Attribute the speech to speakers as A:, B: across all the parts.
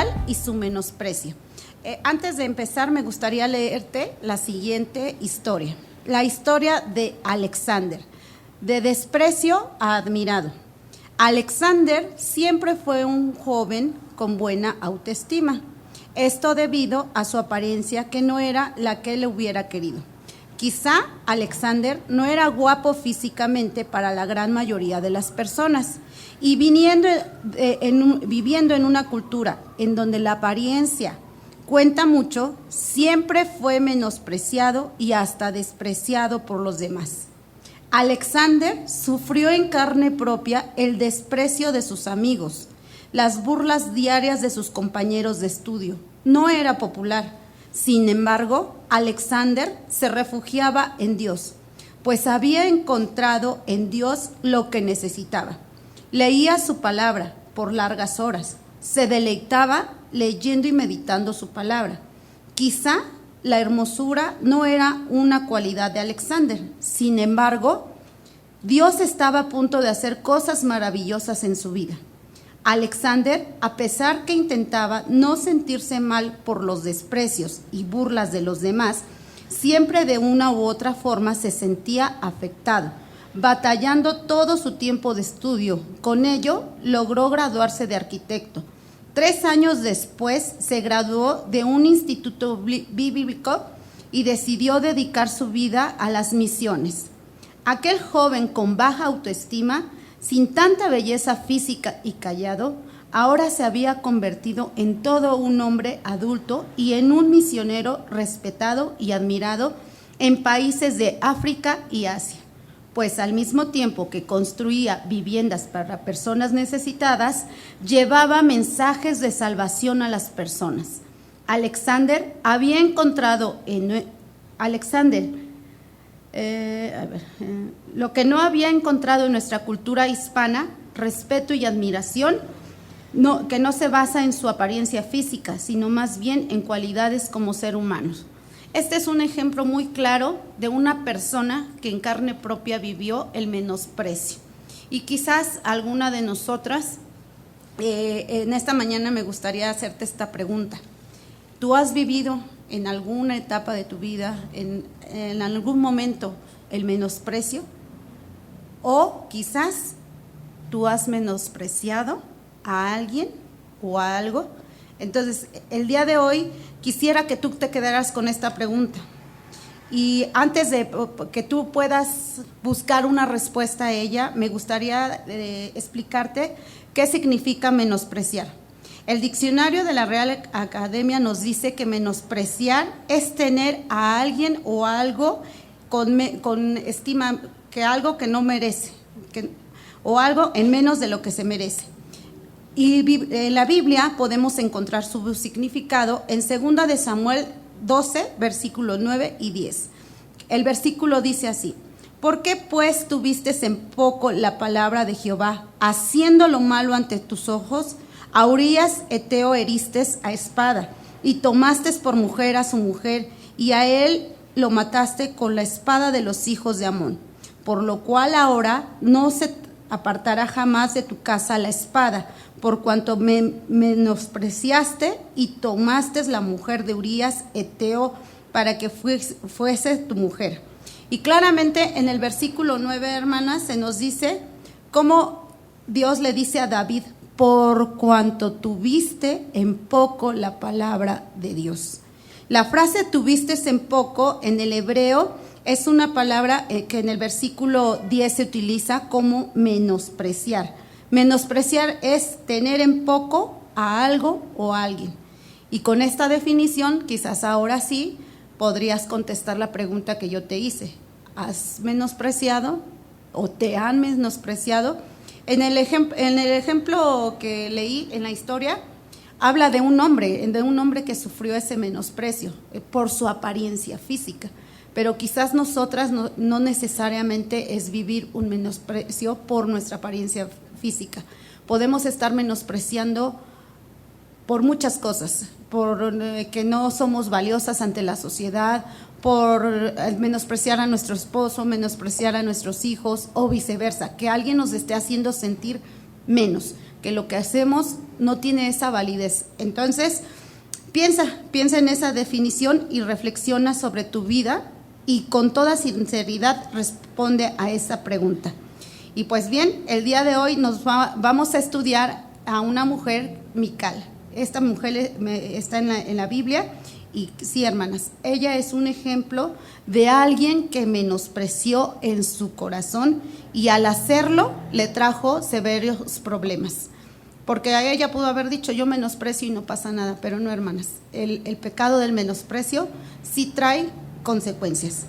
A: social y su menosprecio. Antes de empezar, me gustaría leerte la siguiente historia. La historia de Alexander, de desprecio a admirado. Alexander siempre fue un joven con buena autoestima. Esto debido a su apariencia que no era la que él hubiera querido. Quizá Alexander no era guapo físicamente para la gran mayoría de las personas y viviendo en una cultura en donde la apariencia cuenta mucho, siempre fue menospreciado y hasta despreciado por los demás. Alexander sufrió en carne propia el desprecio de sus amigos, las burlas diarias de sus compañeros de estudio. No era popular. Sin embargo, Alexander se refugiaba en Dios, pues había encontrado en Dios lo que necesitaba. Leía su palabra por largas horas, se deleitaba leyendo y meditando su palabra. Quizá la hermosura no era una cualidad de Alexander. Sin embargo, Dios estaba a punto de hacer cosas maravillosas en su vida. Alexander, a pesar que intentaba no sentirse mal por los desprecios y burlas de los demás, siempre de una u otra forma se sentía afectado, batallando todo su tiempo de estudio. Con ello, logró graduarse de arquitecto. 3 años después, se graduó de un instituto bíblico y decidió dedicar su vida a las misiones. Aquel joven con baja autoestima, sin tanta belleza física y callado, ahora se había convertido en todo un hombre adulto y en un misionero respetado y admirado en países de África y Asia, pues al mismo tiempo que construía viviendas para personas necesitadas, llevaba mensajes de salvación a las personas. Alexander había encontrado lo que no había encontrado en nuestra cultura hispana, respeto y admiración, que no se basa en su apariencia física, sino más bien en cualidades como ser humano. Este es un ejemplo muy claro de una persona que en carne propia vivió el menosprecio. Y quizás alguna de nosotras, en esta mañana me gustaría hacerte esta pregunta. ¿Tú has vivido en alguna etapa de tu vida, en algún momento, el menosprecio? O quizás tú has menospreciado a alguien o a algo. Entonces, el día de hoy quisiera que tú te quedaras con esta pregunta. Y antes de que tú puedas buscar una respuesta a ella, me gustaría explicarte qué significa menospreciar. El diccionario de la Real Academia nos dice que menospreciar es tener a alguien o algo con estima, que algo que no merece, o algo en menos de lo que se merece. Y en la Biblia podemos encontrar su significado en 2 de Samuel 12, versículos 9 y 10. El versículo dice así: ¿por qué pues tuviste en poco la palabra de Jehová, haciendo lo malo ante tus ojos? A Urías Eteo heriste a espada, y tomaste por mujer a su mujer, y a él lo mataste con la espada de los hijos de Amón. Por lo cual ahora no se apartará jamás de tu casa la espada, por cuanto me menospreciaste y tomaste la mujer de Urías Eteo para que fuese tu mujer. Y claramente en el versículo 9, hermanas, se nos dice cómo Dios le dice a David: por cuanto tuviste en poco la palabra de Dios. La frase tuviste en poco en el hebreo es una palabra que en el versículo 10 se utiliza como menospreciar. Menospreciar es tener en poco a algo o a alguien. Y con esta definición, quizás ahora sí podrías contestar la pregunta que yo te hice. ¿Has menospreciado o te han menospreciado? En el ejemplo que leí en la historia, habla de un hombre que sufrió ese menosprecio por su apariencia física. Pero quizás nosotras no necesariamente es vivir un menosprecio por nuestra apariencia física. Podemos estar menospreciando por muchas cosas, por que no somos valiosas ante la sociedad, por menospreciar a nuestro esposo, menospreciar a nuestros hijos o viceversa, que alguien nos esté haciendo sentir menos, que lo que hacemos no tiene esa validez. Entonces, piensa en esa definición y reflexiona sobre tu vida y con toda sinceridad responde a esa pregunta. Y pues bien, el día de hoy vamos a estudiar a una mujer, Mical. Esta mujer está en la Biblia y sí, hermanas, ella es un ejemplo de alguien que menospreció en su corazón y al hacerlo le trajo severos problemas. Porque a ella pudo haber dicho, yo menosprecio y no pasa nada, pero no, hermanas, el pecado del menosprecio sí trae consecuencias.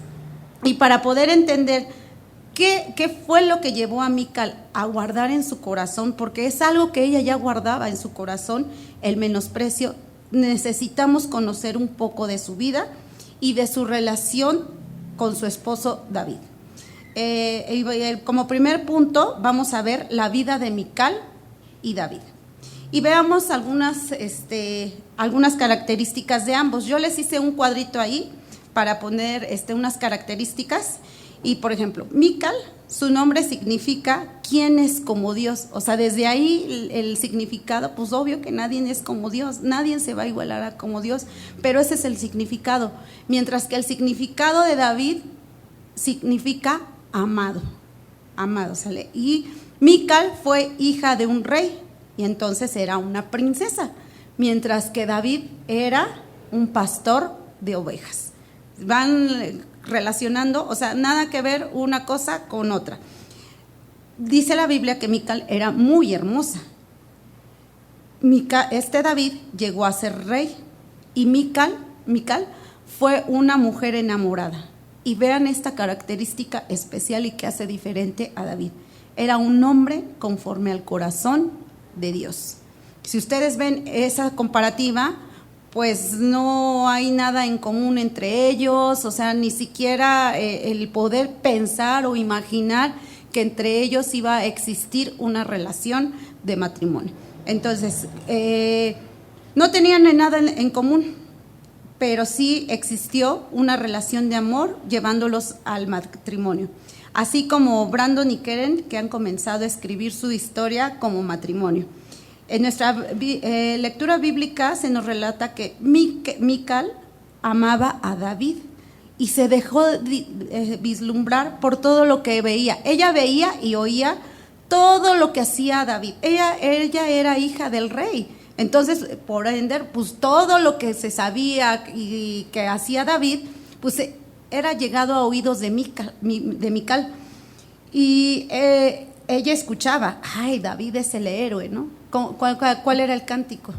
A: Y para poder entender qué fue lo que llevó a Mical a guardar en su corazón, porque es algo que ella ya guardaba en su corazón, el menosprecio, necesitamos conocer un poco de su vida y de su relación con su esposo David. Como primer punto vamos a ver la vida de Mical y David. Y veamos algunas características de ambos. Yo les hice un cuadrito ahí para poner unas características. Y por ejemplo, Mical, su nombre significa ¿quién es como Dios? O sea, desde ahí el significado, pues obvio que nadie es como Dios, nadie se va a igualar a como Dios, pero ese es el significado. Mientras que el significado de David significa amado, ¿sale? Y Mical fue hija de un rey y entonces era una princesa, mientras que David era un pastor de ovejas. Van relacionando, o sea, nada que ver una cosa con otra. Dice la Biblia que Mical era muy hermosa. David llegó a ser rey y Mical fue una mujer enamorada. Y vean esta característica especial y que hace diferente a David. Era un hombre conforme al corazón de Dios. Si ustedes ven esa comparativa, pues no hay nada en común entre ellos, o sea, ni siquiera el poder pensar o imaginar que entre ellos iba a existir una relación de matrimonio. Entonces, no tenían nada en común, pero sí existió una relación de amor llevándolos al matrimonio. Así como Brandon y Karen, que han comenzado a escribir su historia como matrimonio. En nuestra lectura bíblica se nos relata que Mical amaba a David y se dejó vislumbrar por todo lo que veía. Ella veía y oía todo lo que hacía David. Ella era hija del rey. Entonces, por ende, pues todo lo que se sabía y que hacía David, pues era llegado a oídos de Mical. Y ella escuchaba, ay, David es el héroe, ¿no? ¿Cuál era el cántico?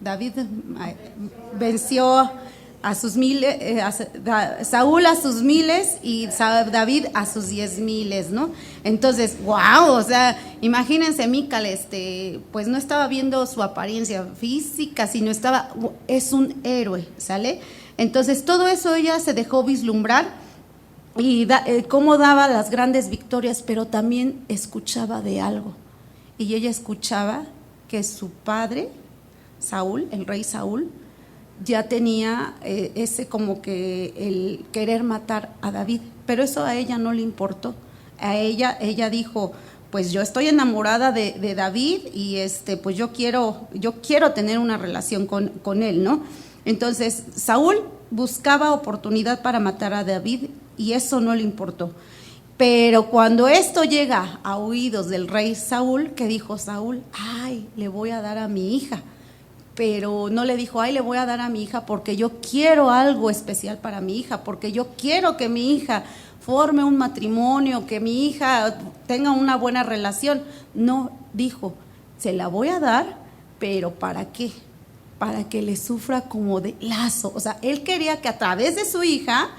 A: David venció a sus miles, Saúl a sus miles y David a sus 10,000, ¿no? Entonces, wow, o sea, imagínense, Mical, pues no estaba viendo su apariencia física, sino es un héroe, ¿sale? Entonces, todo eso ella se dejó vislumbrar y cómo daba las grandes victorias, pero también escuchaba de algo. Y ella escuchaba que su padre, Saúl, el rey Saúl, ya tenía ese como que el querer matar a David, pero eso a ella no le importó. A ella dijo, pues yo estoy enamorada de David y pues yo quiero tener una relación con él, ¿no? Entonces Saúl buscaba oportunidad para matar a David y eso no le importó. Pero cuando esto llega a oídos del rey Saúl, ¿qué dijo Saúl? Ay, le voy a dar a mi hija. Pero no le dijo, ay, le voy a dar a mi hija porque yo quiero algo especial para mi hija, porque yo quiero que mi hija forme un matrimonio, que mi hija tenga una buena relación. No, dijo, se la voy a dar, pero ¿para qué? Para que le sufra como de lazo. O sea, él quería que a través de su hija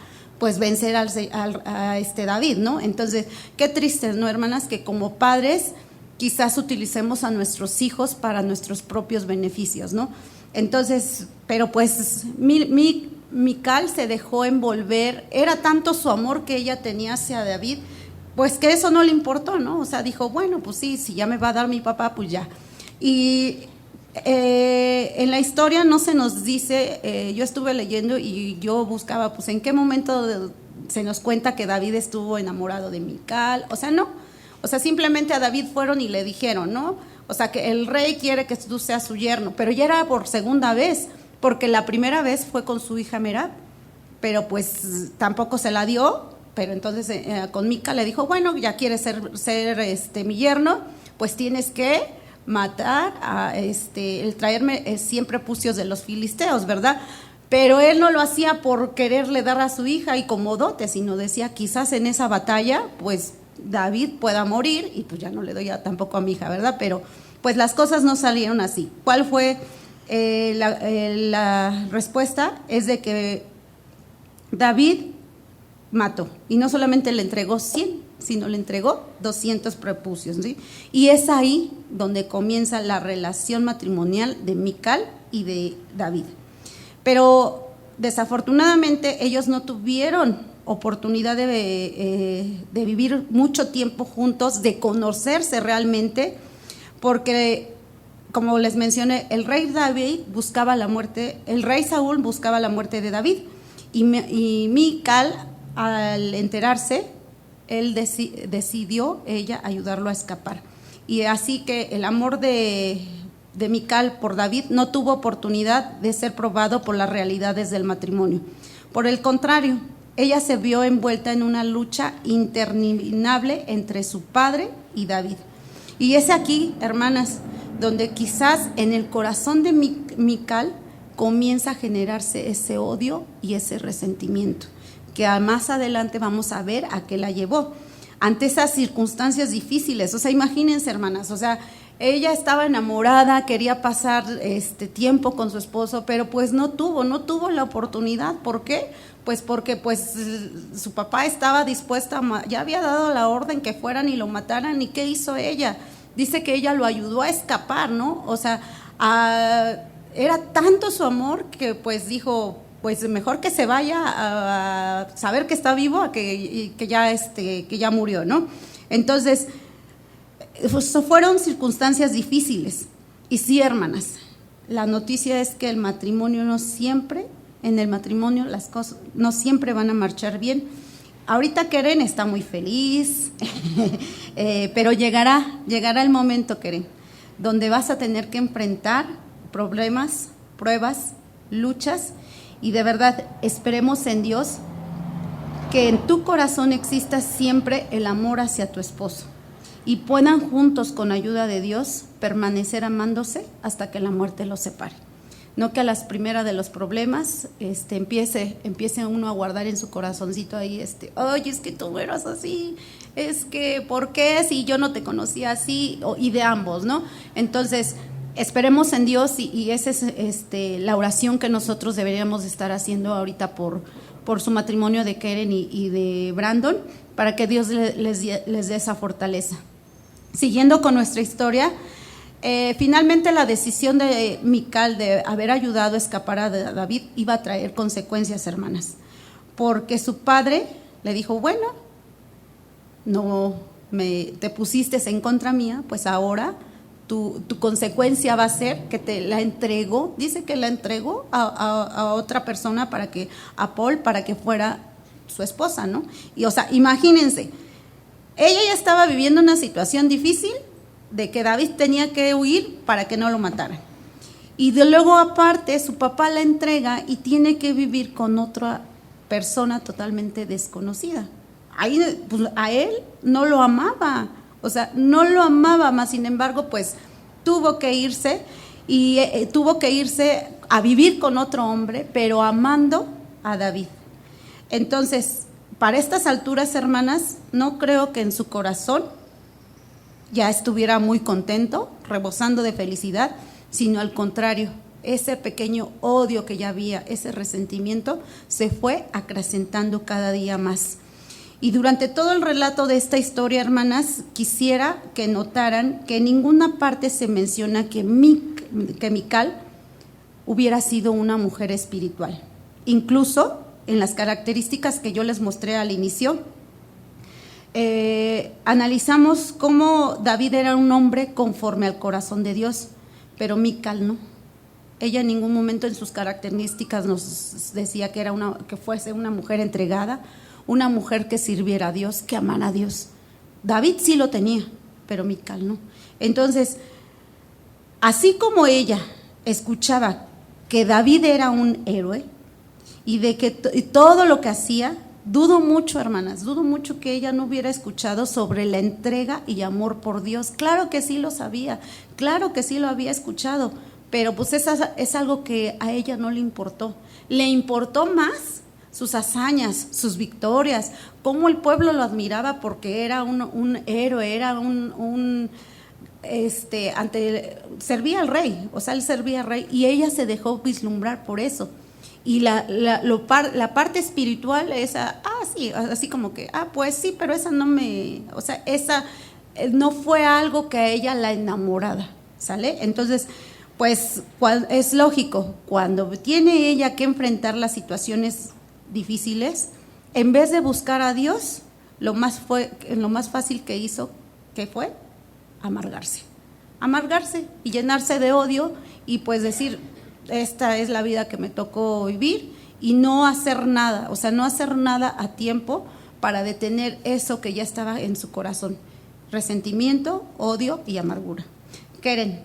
A: pues vencer a David, ¿no? Entonces, qué triste, ¿no, hermanas? Que como padres quizás utilicemos a nuestros hijos para nuestros propios beneficios, ¿no? Entonces, pero pues Mical se dejó envolver, era tanto su amor que ella tenía hacia David, pues que eso no le importó, ¿no? O sea, dijo, bueno, pues sí, si ya me va a dar mi papá, pues ya. Y en la historia no se nos dice, yo estuve leyendo y yo buscaba, pues en qué momento se nos cuenta que David estuvo enamorado de Mical, o sea, no, o sea, simplemente a David fueron y le dijeron, ¿no? O sea, que el rey quiere que tú seas su yerno, pero ya era por segunda vez, porque la primera vez fue con su hija Merab, pero pues tampoco se la dio, pero entonces con Mical le dijo, bueno, ya quieres ser mi yerno, pues tienes que matar, el traerme 100 prepucios de los filisteos, ¿verdad? Pero él no lo hacía por quererle dar a su hija y como dote, sino decía, quizás en esa batalla, pues David pueda morir y pues ya no le doy tampoco a mi hija, ¿verdad? Pero pues las cosas no salieron así. ¿Cuál fue la respuesta? Es de que David mató y no solamente le entregó 100, sino le entregó 200 prepucios, ¿sí? Y es ahí donde comienza la relación matrimonial de Mical y de David. Pero desafortunadamente ellos no tuvieron oportunidad de vivir mucho tiempo juntos, de conocerse realmente, porque como les mencioné, el rey Saúl buscaba la muerte de David y Mical, al enterarse, él decidió ella ayudarlo a escapar. Y así que el amor de Mical por David no tuvo oportunidad de ser probado por las realidades del matrimonio. Por el contrario, ella se vio envuelta en una lucha interminable entre su padre y David. Y es aquí, hermanas, donde quizás en el corazón de Mical comienza a generarse ese odio y ese resentimiento, que más adelante vamos a ver a qué la llevó. Ante esas circunstancias difíciles, o sea, imagínense, hermanas, o sea, ella estaba enamorada, quería pasar tiempo con su esposo, pero pues no tuvo la oportunidad. ¿Por qué? Pues porque pues su papá estaba dispuesta, ya había dado la orden que fueran y lo mataran. ¿Y qué hizo ella? Dice que ella lo ayudó a escapar, ¿no? O sea, era tanto su amor que pues dijo, pues mejor que se vaya a saber que está vivo a que ya murió, ¿no? Entonces, fueron circunstancias difíciles. Y sí, hermanas, la noticia es que el matrimonio en el matrimonio las cosas no siempre van a marchar bien. Ahorita Keren está muy feliz, pero llegará el momento, Keren, donde vas a tener que enfrentar problemas, pruebas, luchas, y de verdad esperemos en Dios que en tu corazón exista siempre el amor hacia tu esposo y puedan juntos, con ayuda de Dios, permanecer amándose hasta que la muerte los separe. No que a las primeras de los problemas empiece uno a guardar en su corazoncito ahí, oye, es que tú eras así, es que, ¿por qué? Si yo no te conocía así, y de ambos, ¿no? Entonces, esperemos en Dios y esa es la oración que nosotros deberíamos estar haciendo ahorita por su matrimonio de Keren y de Brandon, para que Dios les dé esa fortaleza. Siguiendo con nuestra historia, finalmente la decisión de Mical de haber ayudado a escapar a David iba a traer consecuencias, hermanas, porque su padre le dijo, bueno, te pusiste en contra mía, pues ahora tu consecuencia va a ser que te la entregó, dice que la entregó a otra persona a Paul, para que fuera su esposa, ¿no? Y o sea, imagínense, ella ya estaba viviendo una situación difícil de que David tenía que huir para que no lo mataran. Y luego aparte su papá la entrega y tiene que vivir con otra persona totalmente desconocida. Ahí, pues, a él no lo amaba, o sea, no lo amaba, más sin embargo, pues tuvo que irse a vivir con otro hombre, pero amando a David. Entonces, para estas alturas, hermanas, no creo que en su corazón ya estuviera muy contento, rebosando de felicidad, sino al contrario, ese pequeño odio que ya había, ese resentimiento, se fue acrecentando cada día más. Y durante todo el relato de esta historia, hermanas, quisiera que notaran que en ninguna parte se menciona que Mical hubiera sido una mujer espiritual. Incluso en las características que yo les mostré al inicio, analizamos cómo David era un hombre conforme al corazón de Dios, pero Mical no. Ella en ningún momento en sus características nos decía que fuese una mujer entregada, una mujer que sirviera a Dios, que amara a Dios. David sí lo tenía, pero Mical no. Entonces, Así como ella escuchaba que David era un héroe y de que todo lo que hacía, dudo mucho, hermanas, dudo mucho que ella no hubiera escuchado sobre la entrega y amor por Dios. Claro que sí lo sabía, claro que sí lo había escuchado, pero pues es algo que a ella no le importó. Le importó más sus hazañas, sus victorias, cómo el pueblo lo admiraba porque era un héroe, era servía al rey, o sea, él servía al rey y ella se dejó vislumbrar por eso. Y la parte espiritual, sí, así como que, pues sí, pero esa no o sea, esa no fue algo que a ella la enamorara, ¿sale? Entonces, pues es lógico, cuando tiene ella que enfrentar las situaciones difíciles, en vez de buscar a Dios, lo más fácil que hizo, ¿qué fue? Amargarse y llenarse de odio y pues decir, esta es la vida que me tocó vivir y no hacer nada, o sea, no hacer nada a tiempo para detener eso que ya estaba en su corazón, resentimiento, odio y amargura. Keren,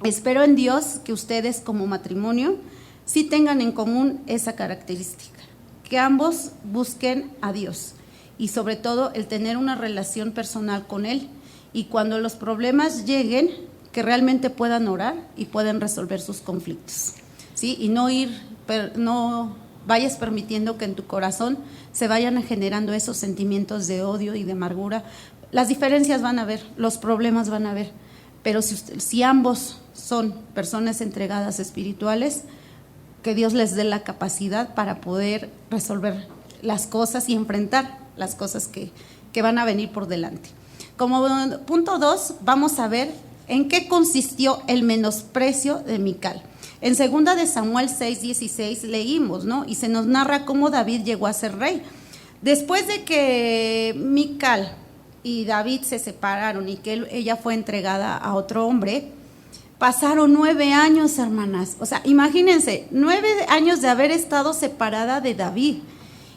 A: espero en Dios que ustedes como matrimonio sí tengan en común esa característica, que ambos busquen a Dios y sobre todo el tener una relación personal con Él y cuando los problemas lleguen, que realmente puedan orar y puedan resolver sus conflictos, ¿sí? Y no vayas permitiendo que en tu corazón se vayan generando esos sentimientos de odio y de amargura. Las diferencias van a haber, los problemas van a haber, pero si ambos son personas entregadas espirituales, que Dios les dé la capacidad para poder resolver las cosas y enfrentar las cosas que van a venir por delante. Como punto 2, vamos a ver en qué consistió el menosprecio de Mical. En 2 de Samuel 6:16 leímos, ¿no? Y se nos narra cómo David llegó a ser rey. Después de que Mical y David se separaron y que ella fue entregada a otro hombre, pasaron 9 años, hermanas. O sea, imagínense, 9 años de haber estado separada de David.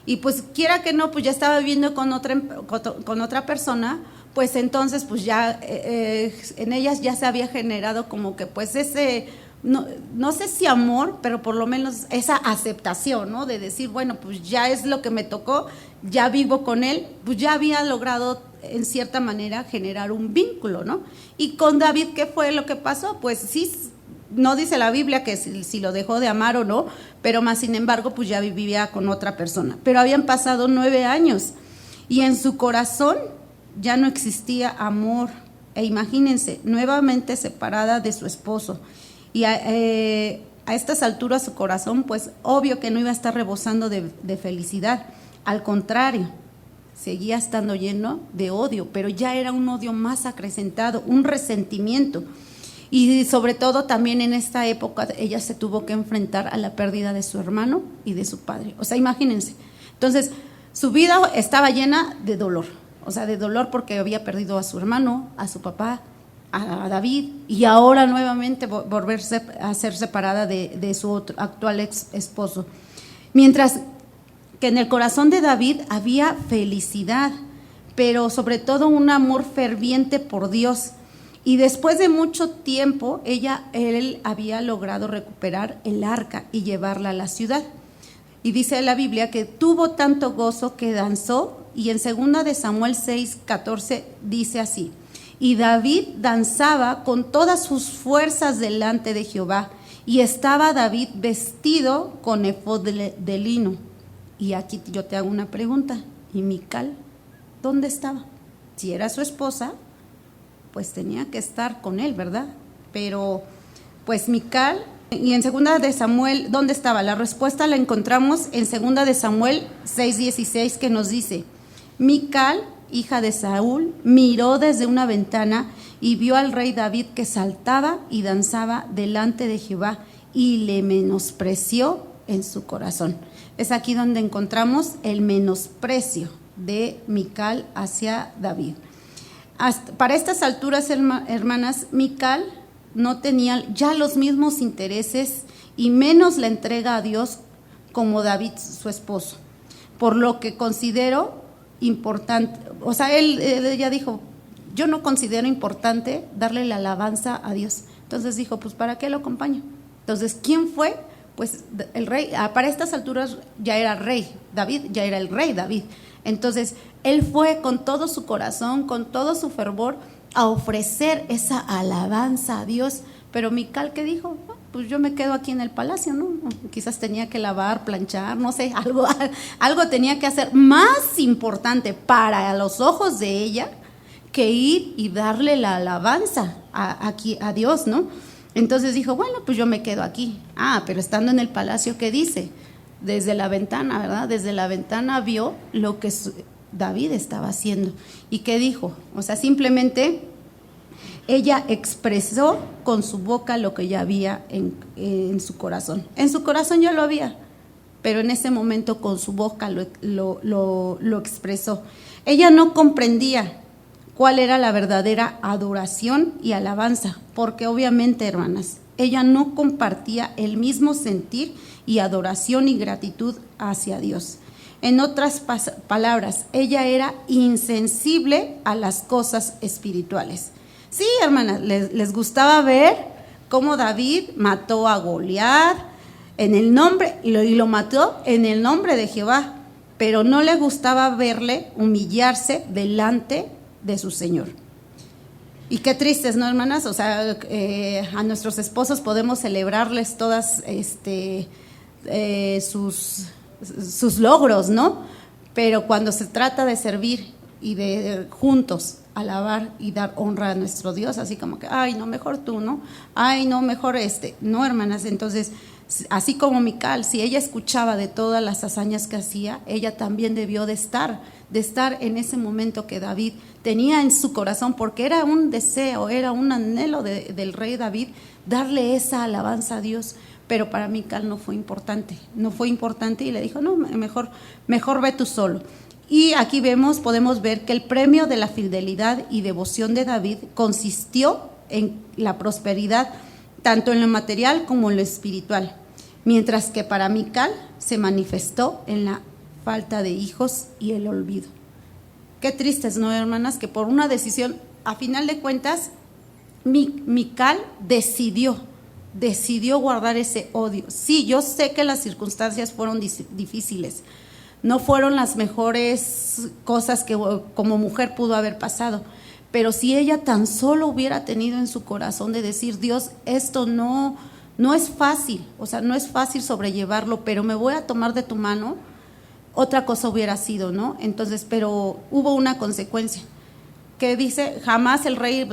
A: Y pues quiera que no, pues ya estaba viviendo con otra persona, pues entonces pues ya en ellas ya se había generado como que pues ese, no sé si amor, pero por lo menos esa aceptación, ¿no? De decir, bueno, pues ya es lo que me tocó, ya vivo con él, pues ya había logrado en cierta manera generar un vínculo, ¿no? Y con David, ¿qué fue lo que pasó? Pues sí, no dice la Biblia que si lo dejó de amar o no, pero más sin embargo pues ya vivía con otra persona, pero habían pasado 9 años y en su corazón ya no existía amor, e imagínense, nuevamente separada de su esposo, y a estas alturas su corazón, pues obvio que no iba a estar rebosando de felicidad, al contrario, seguía estando lleno de odio, pero ya era un odio más acrecentado, un resentimiento, y sobre todo también en esta época ella se tuvo que enfrentar a la pérdida de su hermano y de su padre, o sea, imagínense, entonces su vida estaba llena de dolor. O sea, de dolor porque había perdido a su hermano, a su papá, a David, y ahora nuevamente volverse a ser separada de su actual esposo. Mientras que en el corazón de David había felicidad, pero sobre todo un amor ferviente por Dios. Y después de mucho tiempo, él había logrado recuperar el arca y llevarla a la ciudad. Y dice la Biblia que tuvo tanto gozo que danzó. Y en 2 de Samuel 6:14 dice así: y David danzaba con todas sus fuerzas delante de Jehová, y estaba David vestido con efod de lino. Y aquí yo te hago una pregunta: ¿y Mical dónde estaba? Si era su esposa, pues tenía que estar con él, ¿verdad? Pero pues Mical, y en 2 de Samuel, ¿dónde estaba? La respuesta la encontramos en 2 de Samuel 6:16, que nos dice: Mical, hija de Saúl, miró desde una ventana y vio al rey David que saltaba y danzaba delante de Jehová y le menospreció en su corazón. Es aquí donde encontramos el menosprecio de Mical hacia David. Para estas alturas, hermanas, Mical no tenía ya los mismos intereses y menos la entrega a Dios como David, su esposo, por lo que considero importante, ella dijo: yo no considero importante darle la alabanza a Dios, Entonces dijo, pues ¿para qué lo acompaño? Entonces, ¿quién fue? Pues el rey, para estas alturas ya era rey David, ya era el rey David. Entonces, él fue con todo su corazón, con todo su fervor, a ofrecer esa alabanza a Dios. Pero Mical, ¿qué dijo? Pues yo me quedo aquí en el palacio, ¿no? Quizás tenía que lavar, planchar, no sé, algo tenía que hacer más importante para los ojos de ella que ir y darle la alabanza a Dios, ¿no? Entonces dijo, bueno, pues yo me quedo aquí. Pero estando en el palacio, ¿qué dice? Desde la ventana, ¿verdad? Desde la ventana vio lo que David estaba haciendo. ¿Y qué dijo? O sea, simplemente ella expresó con su boca lo que ya había en su corazón. En su corazón ya lo había, pero en ese momento con su boca lo expresó. Ella no comprendía cuál era la verdadera adoración y alabanza, porque obviamente, hermanas, ella no compartía el mismo sentir y adoración y gratitud hacia Dios. En otras palabras, ella era insensible a las cosas espirituales. Sí, hermanas, les gustaba ver cómo David mató a Goliat en el nombre, y lo mató en el nombre de Jehová, pero no le gustaba verle humillarse delante de su Señor. Y qué tristes, ¿no, hermanas? O sea, a nuestros esposos podemos celebrarles todas sus logros, ¿no? Pero cuando se trata de servir y de juntos alabar y dar honra a nuestro Dios, así como que, ay, no, mejor tú, ¿no? Ay, no, mejor no, hermanas. Entonces, así como Mical, si ella escuchaba de todas las hazañas que hacía, ella también debió de estar en ese momento que David tenía en su corazón, porque era un deseo, era un anhelo del rey David, darle esa alabanza a Dios. Pero para Mical no fue importante y le dijo, no, mejor ve tú solo. Y aquí podemos ver que el premio de la fidelidad y devoción de David consistió en la prosperidad, tanto en lo material como en lo espiritual, mientras que para Mical se manifestó en la falta de hijos y el olvido. Qué tristes, ¿no, hermanas? Que por una decisión, a final de cuentas, Mical decidió guardar ese odio. Sí, yo sé que las circunstancias fueron difíciles, no fueron las mejores cosas que como mujer pudo haber pasado, pero si ella tan solo hubiera tenido en su corazón de decir, Dios, esto no es fácil, o sea, no es fácil sobrellevarlo, pero me voy a tomar de tu mano, otra cosa hubiera sido, ¿no? Entonces, pero hubo una consecuencia, que dice, jamás el rey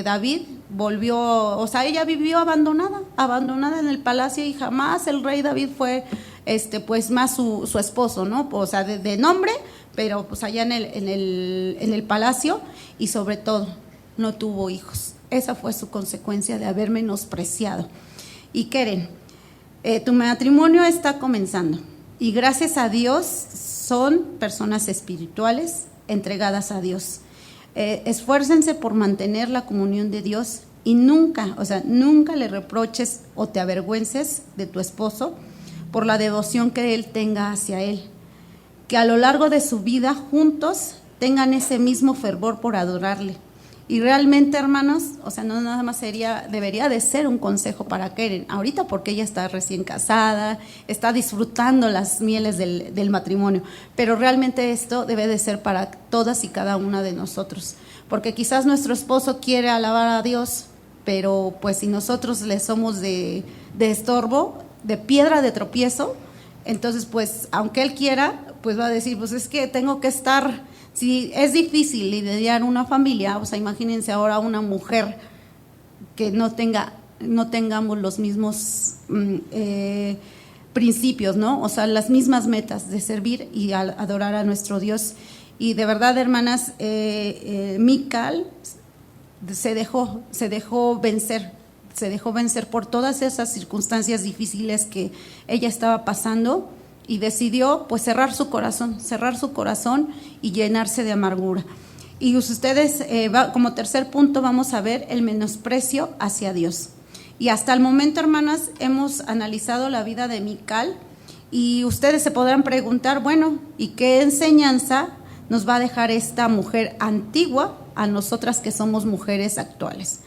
A: David volvió, o sea, ella vivió abandonada en el palacio, y jamás el rey David fue pues más su esposo, ¿no? O sea, de nombre, pero pues allá en el palacio, y sobre todo no tuvo hijos. Esa fue su consecuencia de haber menospreciado. Y Keren, tu matrimonio está comenzando, y gracias a Dios son personas espirituales entregadas a Dios. Esfuércense por mantener la comunión de Dios, y nunca le reproches o te avergüences de tu esposo por la devoción que él tenga hacia él. Que a lo largo de su vida juntos tengan ese mismo fervor por adorarle. Y realmente, hermanos, o sea, no nada más debería de ser un consejo para Keren ahorita, porque ella está recién casada, está disfrutando las mieles del matrimonio, pero realmente esto debe de ser para todas y cada una de nosotros, porque quizás nuestro esposo quiere alabar a Dios, pero pues si nosotros le somos de estorbo, de piedra de tropiezo, entonces pues aunque él quiera, pues va a decir, pues es que tengo que estar. Si es difícil lidiar una familia, o sea, imagínense ahora una mujer que no tengamos los mismos principios, ¿no? O sea, las mismas metas de servir y adorar a nuestro Dios. Y de verdad, hermanas, Mical se dejó vencer por todas esas circunstancias difíciles que ella estaba pasando, y decidió pues cerrar su corazón y llenarse de amargura. Y ustedes, como tercer punto, vamos a ver el menosprecio hacia Dios. Y hasta el momento, hermanas, hemos analizado la vida de Mical, y ustedes se podrán preguntar, bueno, ¿y qué enseñanza nos va a dejar esta mujer antigua a nosotras que somos mujeres actuales?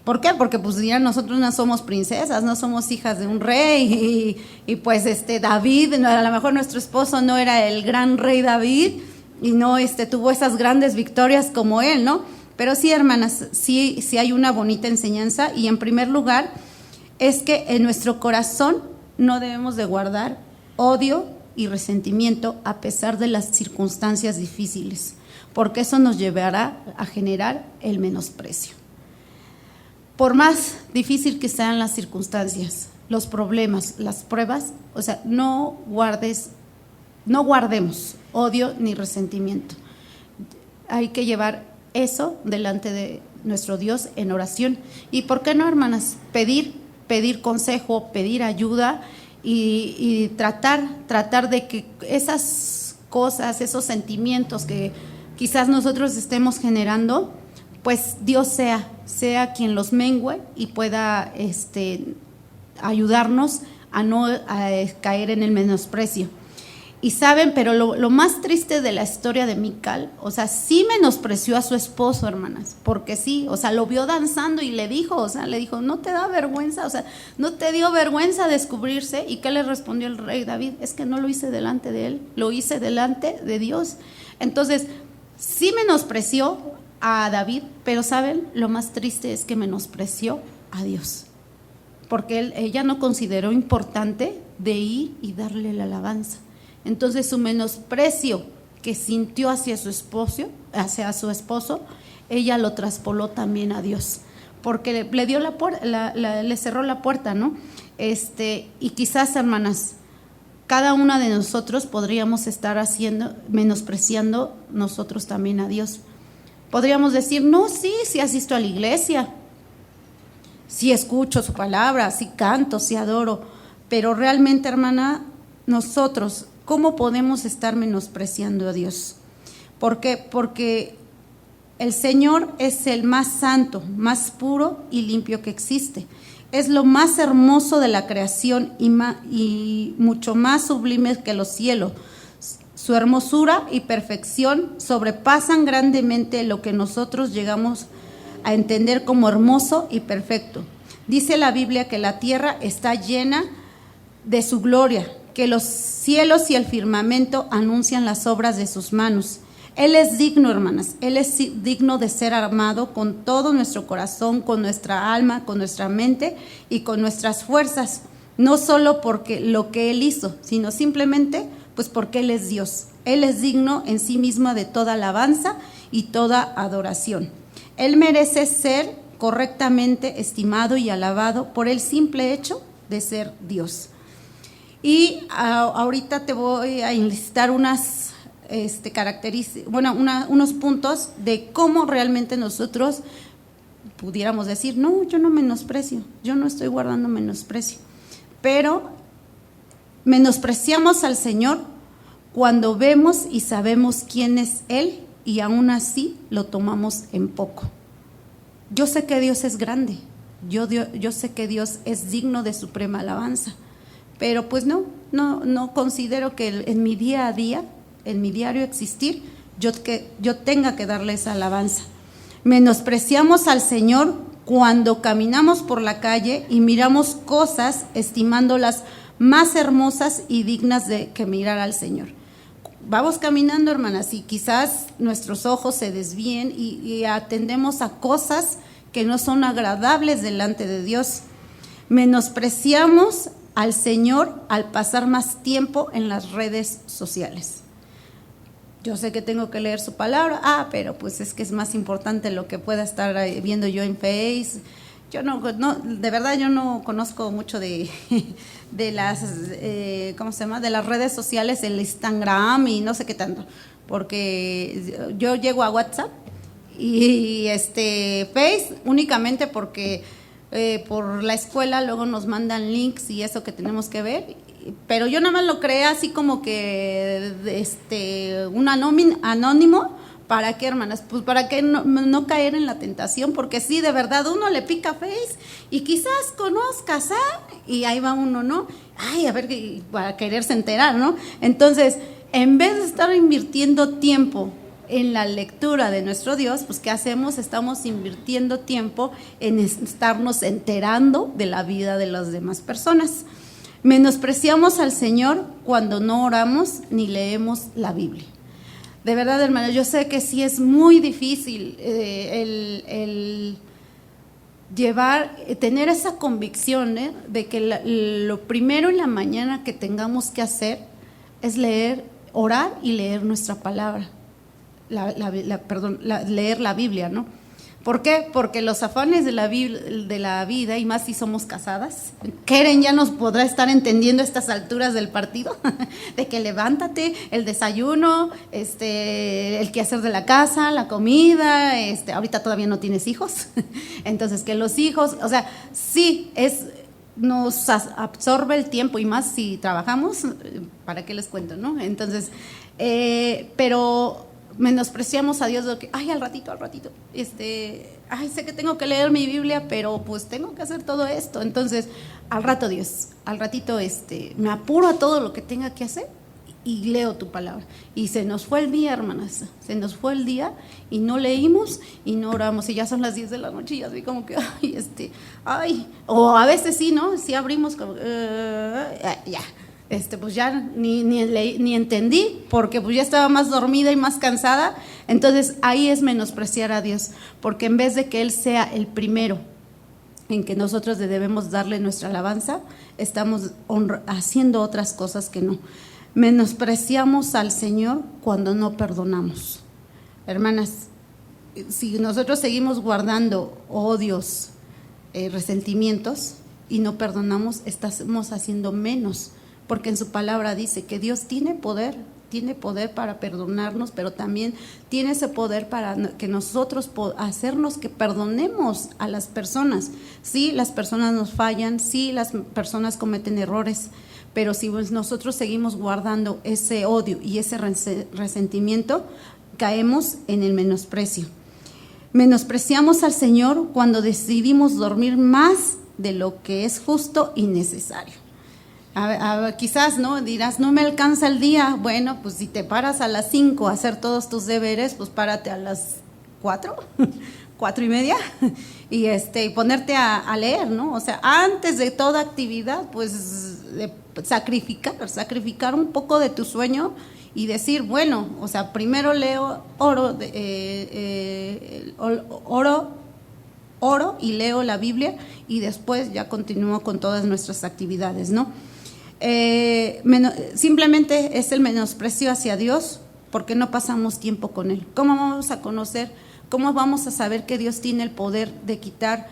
A: ¿Por qué? Porque pues ya nosotros no somos princesas, no somos hijas de un rey y pues David, a lo mejor nuestro esposo no era el gran rey David y no tuvo esas grandes victorias como él, ¿no? Pero sí, hermanas, sí hay una bonita enseñanza, y en primer lugar es que en nuestro corazón no debemos de guardar odio y resentimiento a pesar de las circunstancias difíciles, porque eso nos llevará a generar el menosprecio. Por más difícil que sean las circunstancias, los problemas, las pruebas, o sea, no guardemos odio ni resentimiento. Hay que llevar eso delante de nuestro Dios en oración. ¿Y por qué no, hermanas? Pedir consejo, pedir ayuda y tratar de que esas cosas, esos sentimientos que quizás nosotros estemos generando, pues Dios sea quien los mengüe y pueda ayudarnos a no caer en el menosprecio. Y saben, pero lo más triste de la historia de Mical, o sea, sí menospreció a su esposo, hermanas, porque sí, o sea, lo vio danzando y le dijo, ¿no te da vergüenza? O sea, ¿no te dio vergüenza descubrirse? ¿Y qué le respondió el rey David? Es que no lo hice delante de él, lo hice delante de Dios. Entonces, sí menospreció a David, pero ¿saben? Lo más triste es que menospreció a Dios, porque ella no consideró importante de ir y darle la alabanza. Entonces su menosprecio que sintió hacia su esposo, ella lo traspoló también a Dios, porque le dio le cerró la puerta, ¿no? Y quizás, hermanas, cada una de nosotros podríamos estar menospreciando nosotros también a Dios. Podríamos decir, no, sí asisto a la iglesia, sí escucho su palabra, sí canto, sí adoro, pero realmente, hermana, nosotros, ¿cómo podemos estar menospreciando a Dios? ¿Por qué? Porque el Señor es el más santo, más puro y limpio que existe. Es lo más hermoso de la creación y mucho más sublime que los cielos. Su hermosura y perfección sobrepasan grandemente lo que nosotros llegamos a entender como hermoso y perfecto. Dice la Biblia que la tierra está llena de su gloria, que los cielos y el firmamento anuncian las obras de sus manos. Él es digno, hermanas, Él es digno de ser amado con todo nuestro corazón, con nuestra alma, con nuestra mente y con nuestras fuerzas, no solo porque lo que Él hizo, sino simplemente pues porque Él es Dios. Él es digno en sí mismo de toda alabanza y toda adoración. Él merece ser correctamente estimado y alabado por el simple hecho de ser Dios. Y ahorita te voy a enlistar unas características, unos puntos de cómo realmente nosotros pudiéramos decir, no, yo no menosprecio, yo no estoy guardando menosprecio, pero menospreciamos al Señor cuando vemos y sabemos quién es Él y aún así lo tomamos en poco. Yo sé que Dios es grande, yo sé que Dios es digno de suprema alabanza, pero pues no considero que en mi día a día, en mi diario existir, yo tenga que darle esa alabanza. Menospreciamos al Señor cuando caminamos por la calle y miramos cosas estimándolas más hermosas y dignas de que mirar al Señor. Vamos caminando, hermanas, y quizás nuestros ojos se desvíen y atendemos a cosas que no son agradables delante de Dios. Menospreciamos al Señor al pasar más tiempo en las redes sociales. Yo sé que tengo que leer su palabra, pero pues es que es más importante lo que pueda estar viendo yo en Face. Yo no, de verdad yo no conozco mucho de las, ¿cómo se llama? De las redes sociales, el Instagram y no sé qué tanto, porque yo llego a WhatsApp y Face únicamente porque por la escuela luego nos mandan links y eso que tenemos que ver, pero yo nada más lo creé así como que un anónimo. ¿Para qué, hermanas? Pues para que no caer en la tentación, porque sí, de verdad, uno le pica Face y quizás conozcas, y ahí va uno, ¿no? Ay, a ver, para quererse enterar, ¿no? Entonces, en vez de estar invirtiendo tiempo en la lectura de nuestro Dios, pues ¿qué hacemos? Estamos invirtiendo tiempo en estarnos enterando de la vida de las demás personas. Menospreciamos al Señor cuando no oramos ni leemos la Biblia. De verdad, hermanos, yo sé que sí es muy difícil el tener esa convicción de que lo primero en la mañana que tengamos que hacer es orar y leer nuestra palabra, leer la Biblia, ¿no? ¿Por qué? Porque los afanes de la vida, y más si somos casadas, Keren ya nos podrá estar entendiendo a estas alturas del partido, de que levántate, el desayuno, el quehacer de la casa, la comida, ahorita todavía no tienes hijos, entonces que los hijos, o sea, sí, nos absorbe el tiempo, y más si trabajamos, ¿para qué les cuento, no? Entonces, pero menospreciamos a Dios de que, ay, al ratito, ay, sé que tengo que leer mi Biblia, pero pues tengo que hacer todo esto. Entonces, al rato, Dios, al ratito, me apuro a todo lo que tenga que hacer y leo tu palabra. Y se nos fue el día, hermanas, se nos fue el día y no leímos y no oramos, y ya son las 10 de la noche y así como que, ay, o a veces sí, ¿no? Sí abrimos como, ya. Pues ya ni entendí, porque pues ya estaba más dormida y más cansada. Entonces ahí es menospreciar a Dios, porque en vez de que Él sea el primero en que nosotros debemos darle nuestra alabanza, estamos haciendo otras cosas que no. Menospreciamos al Señor cuando no perdonamos. Hermanas, si nosotros seguimos guardando odios, resentimientos y no perdonamos, estamos haciendo menos, porque en su palabra dice que Dios tiene poder para perdonarnos, pero también tiene ese poder para que nosotros hacernos que perdonemos a las personas. Sí, las personas nos fallan, sí, las personas cometen errores, pero si nosotros seguimos guardando ese odio y ese resentimiento, caemos en el menosprecio. Menospreciamos al Señor cuando decidimos dormir más de lo que es justo y necesario. Quizás, ¿no? Dirás, no me alcanza el día. Bueno, pues si te paras a las 5 a hacer todos tus deberes, pues párate a las 4, 4:30 y ponerte a leer, ¿no? O sea, antes de toda actividad, pues sacrificar un poco de tu sueño y decir, bueno, o sea, primero oro y leo la Biblia y después ya continúo con todas nuestras actividades, ¿no? Simplemente es el menosprecio hacia Dios porque no pasamos tiempo con Él. ¿Cómo vamos a conocer, cómo vamos a saber que Dios tiene el poder de quitar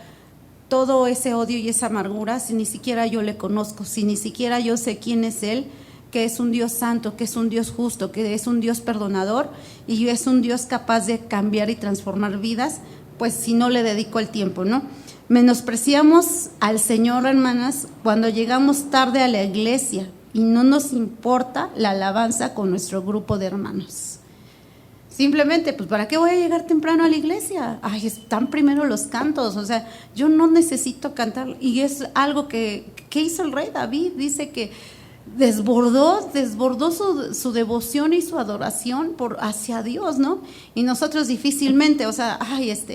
A: todo ese odio y esa amargura si ni siquiera yo le conozco, si ni siquiera yo sé quién es Él, que es un Dios santo, que es un Dios justo, que es un Dios perdonador y es un Dios capaz de cambiar y transformar vidas? Pues si no le dedico el tiempo, ¿no? Menospreciamos al Señor, hermanas, cuando llegamos tarde a la iglesia y no nos importa la alabanza con nuestro grupo de hermanos. Simplemente, pues, ¿para qué voy a llegar temprano a la iglesia? Ay, están primero los cantos, o sea, yo no necesito cantar. Y es algo que hizo el rey David, dice que desbordó su devoción y su adoración hacia Dios, ¿no? Y nosotros difícilmente, o sea,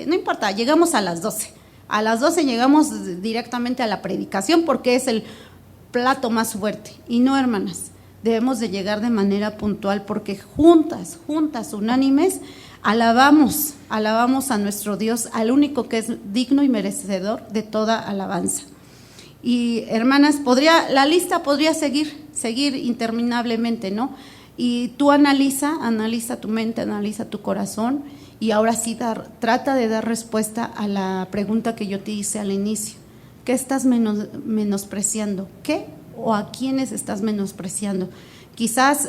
A: no importa, llegamos a las 12. A las 12 llegamos directamente a la predicación porque es el plato más fuerte. Y no, hermanas, debemos de llegar de manera puntual porque juntas, unánimes, alabamos a nuestro Dios, al único que es digno y merecedor de toda alabanza. Y hermanas, la lista podría seguir interminablemente, ¿no? Y tú analiza tu mente, analiza tu corazón y ahora sí trata de dar respuesta a la pregunta que yo te hice al inicio. ¿Qué estás menospreciando? ¿Qué o a quiénes estás menospreciando? Quizás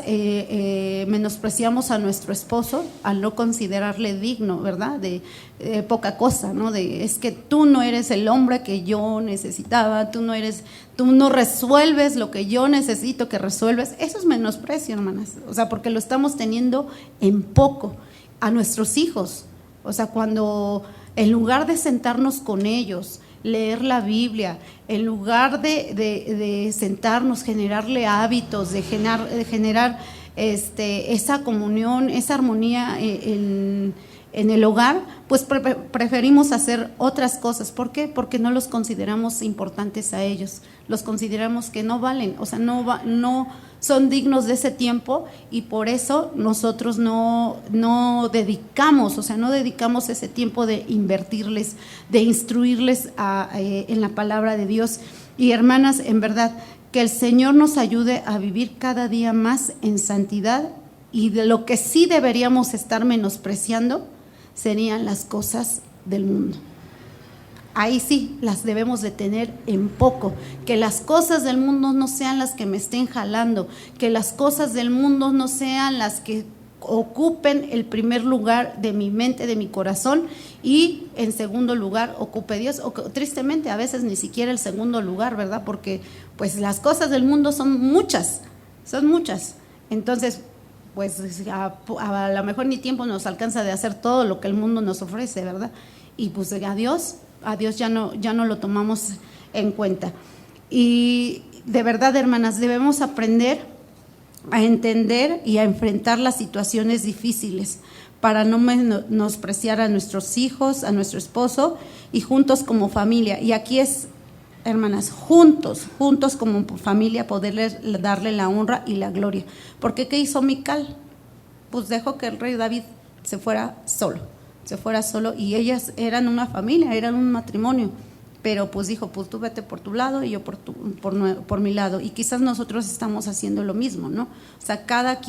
A: menospreciamos a nuestro esposo al no considerarle digno, ¿verdad? De poca cosa, ¿no? Es que tú no eres el hombre que yo necesitaba, tú no resuelves lo que yo necesito que resuelves. Eso es menosprecio, hermanas, o sea, porque lo estamos teniendo en poco. A nuestros hijos, o sea, cuando en lugar de sentarnos con ellos, leer la Biblia, en lugar de sentarnos, generarle hábitos, de generar esa comunión, esa armonía en el hogar, pues preferimos hacer otras cosas. ¿Por qué? Porque no los consideramos importantes a ellos, los consideramos que no valen, o sea, no son dignos de ese tiempo, y por eso nosotros no dedicamos, o sea, no dedicamos ese tiempo de invertirles, de instruirles en la palabra de Dios. Y hermanas, en verdad, que el Señor nos ayude a vivir cada día más en santidad, y de lo que sí deberíamos estar menospreciando serían las cosas del mundo. Ahí sí las debemos de tener en poco, que las cosas del mundo no sean las que me estén jalando, que las cosas del mundo no sean las que ocupen el primer lugar de mi mente, de mi corazón, y en segundo lugar ocupe Dios, o tristemente a veces ni siquiera el segundo lugar, ¿verdad? Porque pues las cosas del mundo son muchas, entonces pues a lo mejor ni tiempo nos alcanza de hacer todo lo que el mundo nos ofrece, ¿verdad? Y pues a Dios ya no lo tomamos en cuenta. Y de verdad, hermanas, debemos aprender a entender y a enfrentar las situaciones difíciles para no menospreciar a nuestros hijos, a nuestro esposo, y juntos como familia. Y aquí es, hermanas, juntos como familia, poderles darle la honra y la gloria. Porque ¿qué hizo Mical? Pues dejó que el rey David se fuera solo, y ellas eran una familia, eran un matrimonio, pero pues dijo, pues tú vete por tu lado y yo por mi lado. Y quizás nosotros estamos haciendo lo mismo, ¿no? O sea, cada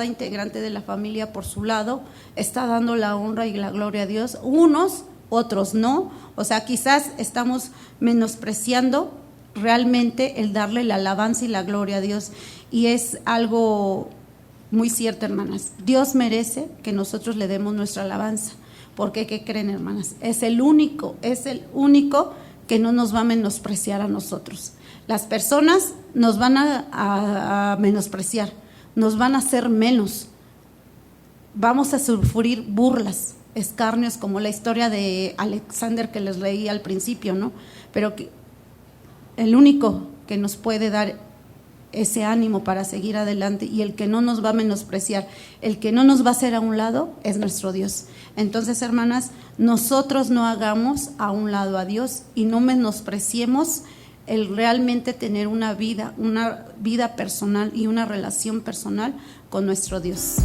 A: integrante de la familia por su lado está dando la honra y la gloria a Dios, unos, otros no. O sea, quizás estamos menospreciando realmente el darle la alabanza y la gloria a Dios, y es algo muy cierto, hermanas. Dios merece que nosotros le demos nuestra alabanza, porque ¿qué creen, hermanas? Es el único que no nos va a menospreciar a nosotros. Las personas nos van a menospreciar, nos van a hacer menos, vamos a sufrir burlas, escarnios, como la historia de Alexander que les leí al principio, ¿no? Pero el único que nos puede dar ese ánimo para seguir adelante, y el que no nos va a menospreciar, el que no nos va a hacer a un lado, es nuestro Dios. Entonces, hermanas, nosotros no hagamos a un lado a Dios y no menospreciemos el realmente tener una vida personal y una relación personal con nuestro Dios.